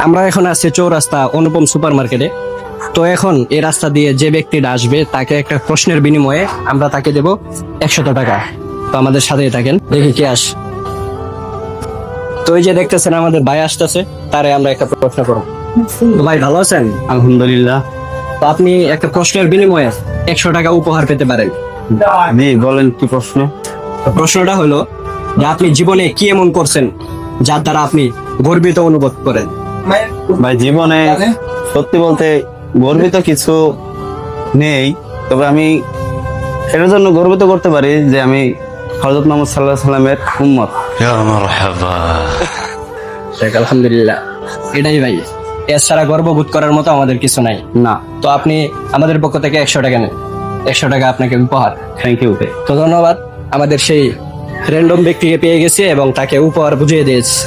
আমরা এখন আছি চৌরাস্তা অনুপম সুপার মার্কেটে। তো এখন এই রাস্তা দিয়ে যে ব্যক্তিটা আসবে তাকে একটা প্রশ্নের বিনিময়ে আমরা তাকে দেব 100 টাকা। তো আমাদের সাথেই থাকেন, দেখি কে আস। তো এই যে দেখতেছেন আমাদের ভাই আসতেছে, তারে আমরা একটা প্রশ্ন করব। তো ভাই ভালো আছেন? আলহামদুলিল্লাহ। তো আপনি একটা প্রশ্নের বিনিময়ে 100 টাকা উপহার পেতে পারেন। জি বলেন কি প্রশ্ন? তো প্রশ্নটা হলো যে আপনি জীবনে কি এমন করছেন যার দ্বারা আপনি গর্বিত অনুভব করেন? ভাই জীবনে সত্যি বলতে গর্বিত কিছু নেই, তবে আমি এটার জন্য গর্বিত করতে পারি যে আমি হযরত মুহাম্মদ সাল্লাল্লাহু আলাইহি সাল্লামের উম্মত। যাক, আলহামদুলিল্লাহ। এটাই ভাই, এছাড়া গর্ববোধ করার মতো আমাদের কিছু নাই। না, তো আপনি আমাদের পক্ষ থেকে 100 টাকা নেন, 100 টাকা আপনাকে উপহার। Thank you. তো ধন্যবাদ, আমাদের সেই র্যান্ডম ব্যক্তিকে পেয়ে গেছি এবং তাকে উপহার বুঝিয়ে দিয়েছি।